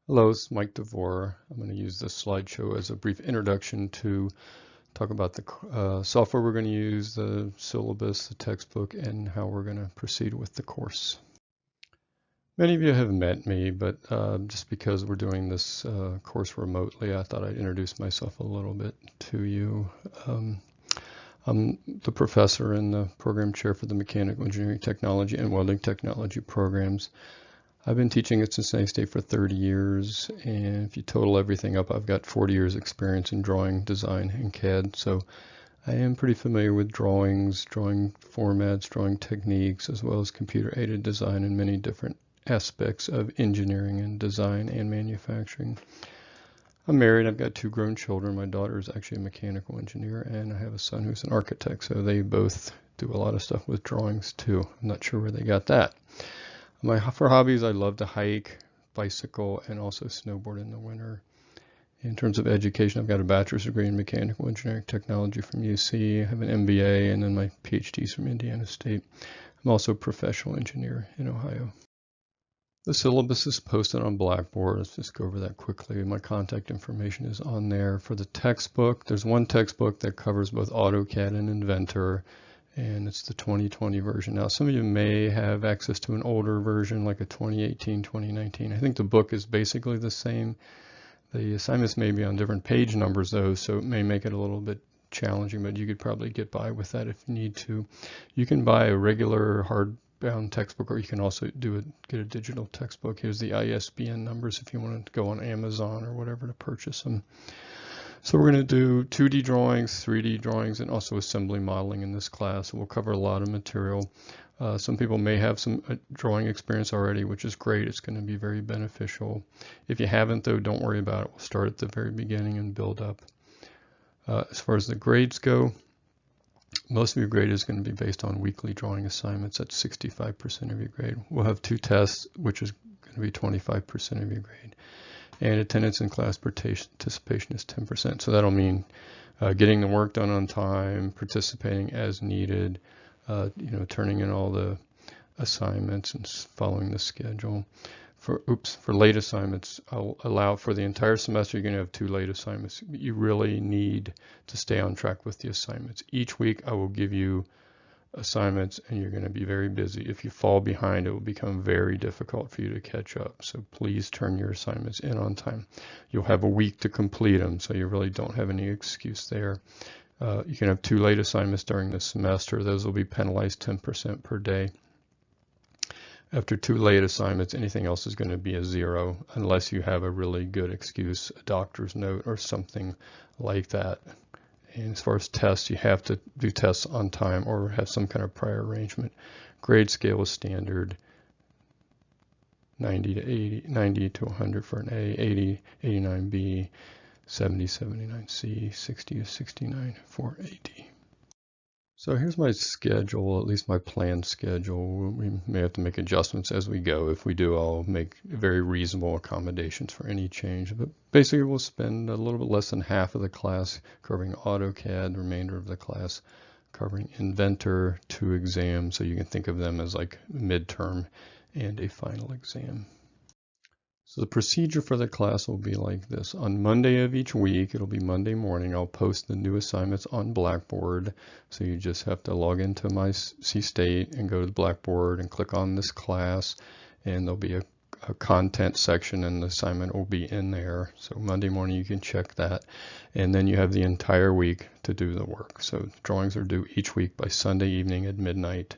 Hello, it's Mike DeVore. I'm going to use this slideshow as a brief introduction to talk about the software we're going to use, the syllabus, the textbook, and how we're going to proceed with the course. Many of you have met me, but just because we're doing this course remotely, I thought I'd introduce myself a little bit to you. I'm the professor and the program chair for the Mechanical Engineering Technology and Welding Technology programs. I've been teaching at Cincinnati State for 30 years, and if you total everything up, I've got 40 years experience in drawing, design, and CAD. So I am pretty familiar with drawings, drawing formats, drawing techniques, as well as computer-aided design and many different aspects of engineering and design and manufacturing. I'm married. I've got 2 grown children. My daughter is actually a mechanical engineer, and I have a son who's an architect. So they both do a lot of stuff with drawings too. I'm not sure where they got that. For hobbies, I love to hike, bicycle, and also snowboard in the winter. In terms of education, I've got a bachelor's degree in mechanical engineering technology from UC. I have an MBA, and then my PhD's from Indiana State. I'm also a professional engineer in Ohio. The syllabus is posted on Blackboard. Let's just go over that quickly. My contact information is on there. For the textbook, there's one textbook that covers both AutoCAD and Inventor, and it's the 2020 version. Now, some of you may have access to an older version, like a 2018, 2019. I think the book is basically the same. The assignments may be on different page numbers, though, so it may make it a little bit challenging, but you could probably get by with that if you need to. You can buy a regular hardbound textbook, or you can also get a digital textbook. Here's the ISBN numbers if you want to go on Amazon or whatever to purchase them. So we're going to do 2D drawings, 3D drawings, and also assembly modeling in this class. We'll cover a lot of material. Some people may have some drawing experience already, which is great. It's going to be very beneficial. If you haven't, though, don't worry about it. We'll start at the very beginning and build up. As far as the grades go, most of your grade is going to be based on weekly drawing assignments. That's 65% of your grade. We'll have 2 tests, which is going to be 25% of your grade. And attendance in class participation is 10%. So that'll mean getting the work done on time, participating as needed, turning in all the assignments and following the schedule. For late assignments, I'll allow for the entire semester, you're going to have 2 late assignments. You really need to stay on track with the assignments. Each week I will give you assignments and you're going to be very busy. If you fall behind, it will become very difficult for you to catch up. So please turn your assignments in on time. You'll have a week to complete them, so you really don't have any excuse there. You can have 2 late assignments during the semester. Those will be penalized 10% per day. After 2 late assignments, anything else is going to be a 0 unless you have a really good excuse, a doctor's note or something like that. And as far as tests, you have to do tests on time or have some kind of prior arrangement. Grade scale is standard, 90 to 80, 90 to 100 for an A, 80, 89B, 70, 79C, 60 to 69 for AD. So here's my schedule, at least my planned schedule. We may have to make adjustments as we go. If we do, I'll make very reasonable accommodations for any change. But basically, we'll spend a little bit less than half of the class covering AutoCAD, the remainder of the class covering Inventor, 2 exams. So you can think of them as like midterm and a final exam. So the procedure for the class will be like this. On Monday of each week, it'll be Monday morning, I'll post the new assignments on Blackboard. So you just have to log into my C-State and go to Blackboard and click on this class, and there'll be a content section and the assignment will be in there. So Monday morning you can check that, and then you have the entire week to do the work. So drawings are due each week by Sunday evening at midnight.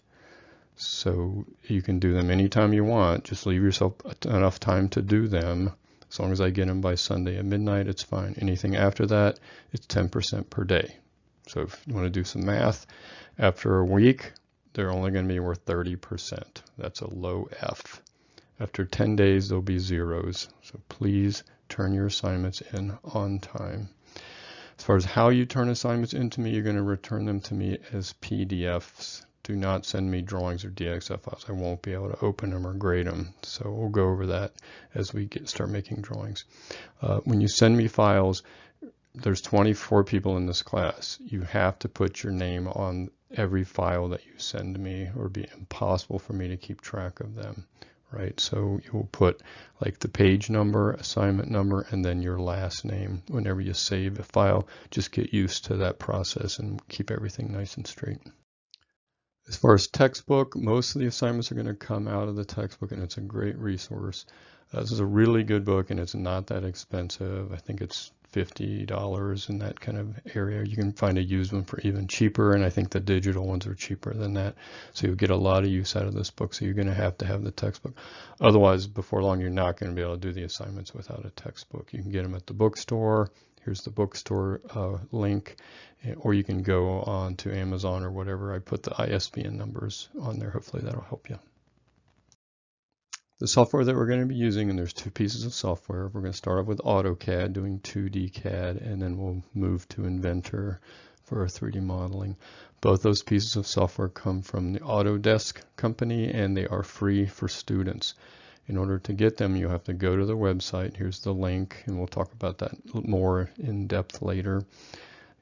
So you can do them anytime you want. Just leave yourself enough time to do them. As long as I get them by Sunday at midnight, it's fine. Anything after that, it's 10% per day. So if you want to do some math, after a week, they're only going to be worth 30%. That's a low F. After 10 days, there'll be zeros. So please turn your assignments in on time. As far as how you turn assignments into me, you're going to return them to me as PDFs. Do not send me drawings or DXF files. I won't be able to open them or grade them. So we'll go over that as we start making drawings. When you send me files, there's 24 people in this class. You have to put your name on every file that you send me, or it'd be impossible for me to keep track of them. right? So you'll put like the page number, assignment number, and then your last name whenever you save a file. Just get used to that process and keep everything nice and straight. As far as textbook, most of the assignments are going to come out of the textbook, and it's a great resource. This is a really good book, and it's not that expensive. I think it's $50 in that kind of area. You can find a used one for even cheaper, and I think the digital ones are cheaper than that. So you'll get a lot of use out of this book, so you're going to have the textbook. Otherwise, before long, you're not going to be able to do the assignments without a textbook. You can get them at the bookstore. Here's the bookstore link, or you can go on to Amazon or whatever. I put the ISBN numbers on there. Hopefully that'll help you. The software that we're going to be using, and there's two pieces of software. We're going to start off with AutoCAD, doing 2D CAD, and then we'll move to Inventor for our 3D modeling. Both those pieces of software come from the Autodesk company, and they are free for students. In order to get them, you have to go to the website. Here's the link, and we'll talk about that more in depth later.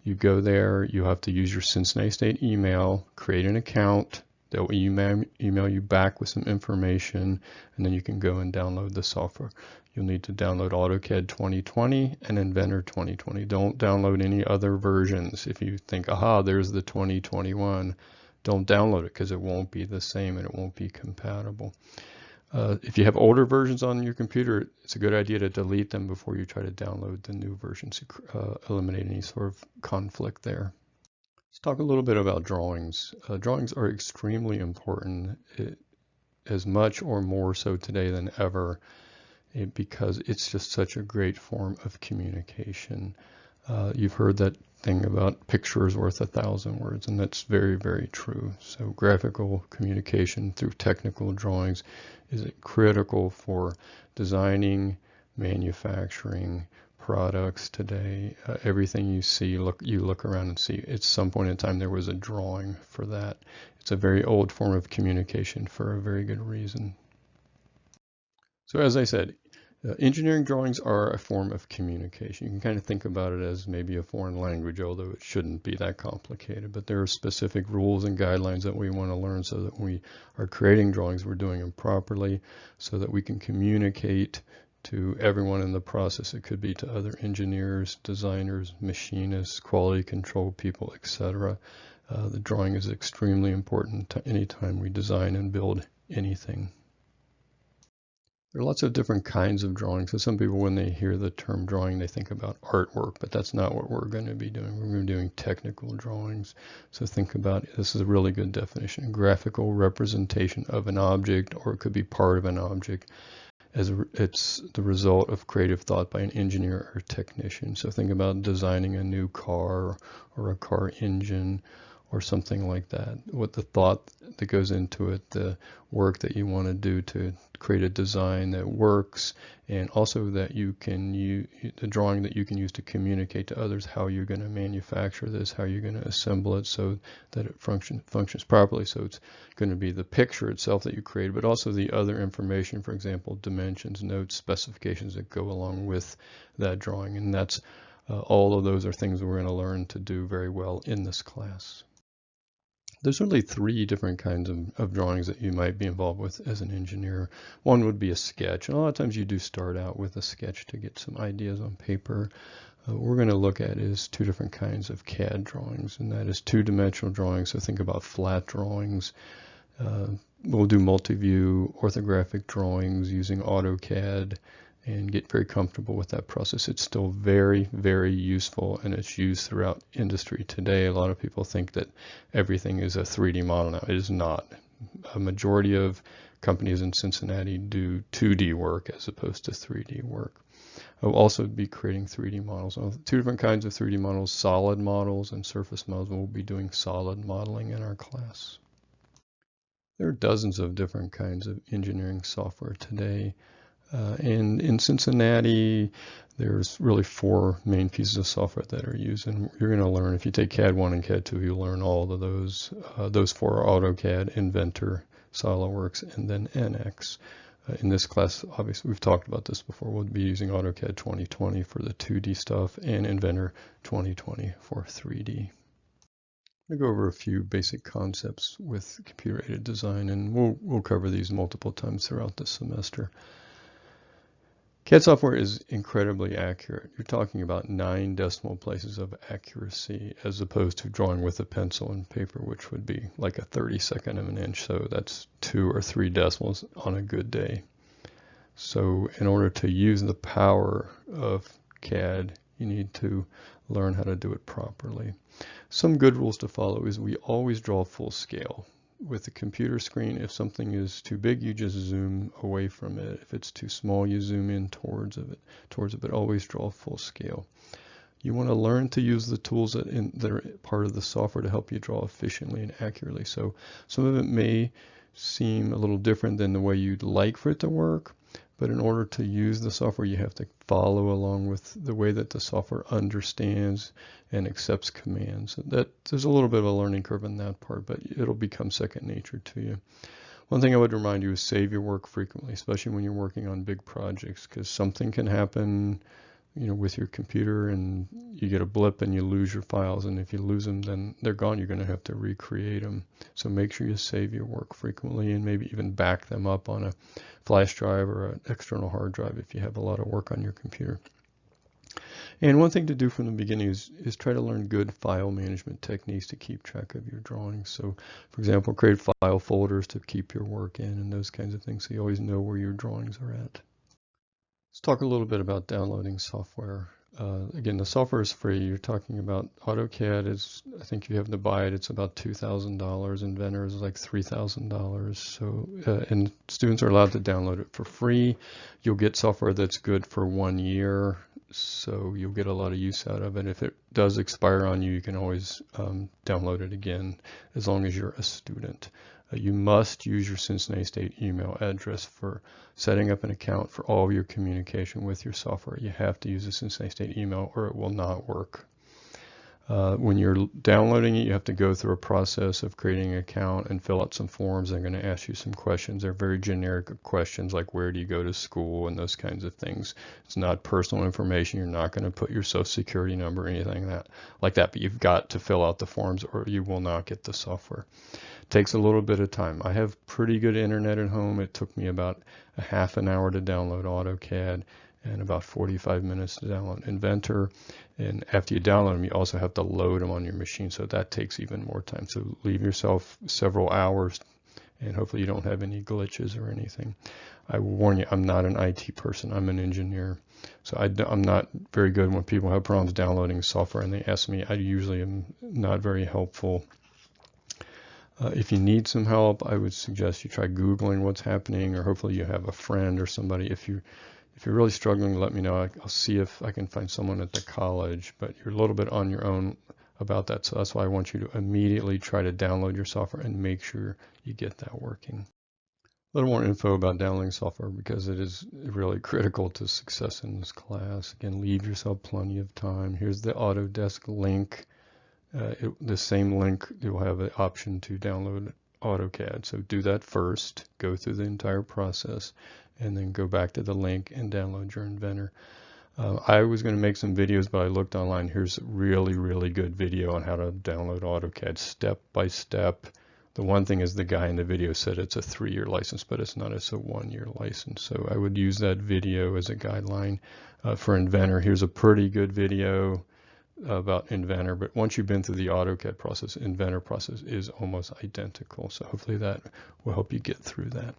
You go there, you have to use your Cincinnati State email, create an account. They'll email you back with some information, and then you can go and download the software. You'll need to download AutoCAD 2020 and Inventor 2020. Don't download any other versions. If you think, aha, there's the 2021, don't download it because it won't be the same and it won't be compatible. If you have older versions on your computer, it's a good idea to delete them before you try to download the new versions to eliminate any sort of conflict there. Let's talk a little bit about drawings. Drawings are extremely important, as much or more so today than ever, because it's just such a great form of communication. You've heard that thing about picture is worth 1,000 words, and that's very, very true. So graphical communication through technical drawings is critical for designing, manufacturing products today. Everything you see, you look around and see at some point in time there was a drawing for that. It's a very old form of communication for a very good reason. So as I said, engineering drawings are a form of communication. You can kind of think about it as maybe a foreign language, although it shouldn't be that complicated. But there are specific rules and guidelines that we want to learn so that we are creating drawings, we're doing them properly, so that we can communicate to everyone in the process. It could be to other engineers, designers, machinists, quality control people, etc. The drawing is extremely important anytime we design and build anything. There are lots of different kinds of drawings. So some people, when they hear the term drawing, they think about artwork, but that's not what we're going to be doing. We're going to be doing technical drawings. So think about, this is a really good definition, graphical representation of an object, or it could be part of an object. It's the result of creative thought by an engineer or technician. So think about designing a new car or a car engine or something like that. What the thought that goes into it, the work that you want to do to create a design that works, and also that you can use the drawing that you can use to communicate to others how you're going to manufacture this, how you're going to assemble it so that it functions properly. So it's going to be the picture itself that you create, but also the other information, for example, dimensions, notes, specifications that go along with that drawing. And that's all of those are things we're going to learn to do very well in this class. There's really three different kinds of drawings that you might be involved with as an engineer. One would be a sketch, and a lot of times you do start out with a sketch to get some ideas on paper. What we're going to look at is two different kinds of CAD drawings, and that is two-dimensional drawings. So think about flat drawings. We'll do multi-view orthographic drawings using AutoCAD and get very comfortable with that process. It's still very, very useful, and it's used throughout industry today. A lot of people think that everything is a 3D model now. It is not. A majority of companies in Cincinnati do 2D work as opposed to 3D work. I'll also be creating 3D models. Two different kinds of 3D models, solid models and surface models. We'll be doing solid modeling in our class. There are dozens of different kinds of engineering software today. And in Cincinnati, there's really four main pieces of software that are used, and you're going to learn, if you take CAD 1 and CAD 2, you'll learn all of those. Those four are AutoCAD, Inventor, SolidWorks, and then NX. In this class, obviously, we've talked about this before. We'll be using AutoCAD 2020 for the 2D stuff and Inventor 2020 for 3D. I'm going to go over a few basic concepts with computer-aided design, and we'll cover these multiple times throughout the semester. CAD software is incredibly accurate. You're talking about 9 decimal places of accuracy as opposed to drawing with a pencil and paper, which would be like a 32nd of an inch. So that's 2 or 3 decimals on a good day. So in order to use the power of CAD, you need to learn how to do it properly. Some good rules to follow is we always draw full scale. With the computer screen, if something is too big, you just zoom away from it. If it's too small, you zoom in towards it, but always draw full scale. You want to learn to use the tools that are part of the software to help you draw efficiently and accurately. So some of it may seem a little different than the way you'd like for it to work, but in order to use the software, you have to follow along with the way that the software understands and accepts commands. There's a little bit of a learning curve in that part, but it'll become second nature to you. One thing I would remind you is save your work frequently, especially when you're working on big projects, because something can happen, with your computer and you get a blip and you lose your files, and if you lose them, then they're gone. You're going to have to recreate them. So make sure you save your work frequently and maybe even back them up on a flash drive or an external hard drive if you have a lot of work on your computer. And one thing to do from the beginning is try to learn good file management techniques to keep track of your drawings. So, for example, create file folders to keep your work in and those kinds of things so you always know where your drawings are at. Let's talk a little bit about downloading software. Again, the software is free. You're talking about AutoCAD I think you have to buy it. It's about $2,000. Inventor is like $3,000. So, and students are allowed to download it for free. You'll get software that's good for 1 year. So you'll get a lot of use out of it. If it does expire on you, you can always download it again as long as you're a student. You must use your Cincinnati State email address for setting up an account for all of your communication with your software. You have to use a Cincinnati State email or it will not work. When you're downloading it, you have to go through a process of creating an account and fill out some forms. They're going to ask you some questions. They're very generic questions like where do you go to school and those kinds of things. It's not personal information. You're not going to put your social security number or anything like that, but you've got to fill out the forms or you will not get the software. It takes a little bit of time. I have pretty good internet at home. It took me about a half an hour to download AutoCAD and about 45 minutes to download Inventor. And after you download them, you also have to load them on your machine, so that takes even more time. So leave yourself several hours, and hopefully you don't have any glitches or anything. I will warn you, I'm not an IT person. I'm an engineer. So I'm not very good when people have problems downloading software and they ask me. I usually am not very helpful. If you need some help, I would suggest you try Googling what's happening, or hopefully you have a friend or somebody. If you're really struggling, let me know. I'll see if I can find someone at the college, but you're a little bit on your own about that. So that's why I want you to immediately try to download your software and make sure you get that working. A little more info about downloading software because it is really critical to success in this class. Again, leave yourself plenty of time. Here's the Autodesk link. The same link, you'll have the option to download AutoCAD. So do that first, go through the entire process, and then go back to the link and download your Inventor. I was going to make some videos, but I looked online. Here's a really, really good video on how to download AutoCAD step by step. The one thing is the guy in the video said it's a 3-year license, but it's not. It's a 1-year license. So I would use that video as a guideline for Inventor. Here's a pretty good video about Inventor, but once you've been through the AutoCAD process, Inventor process is almost identical. So hopefully that will help you get through that.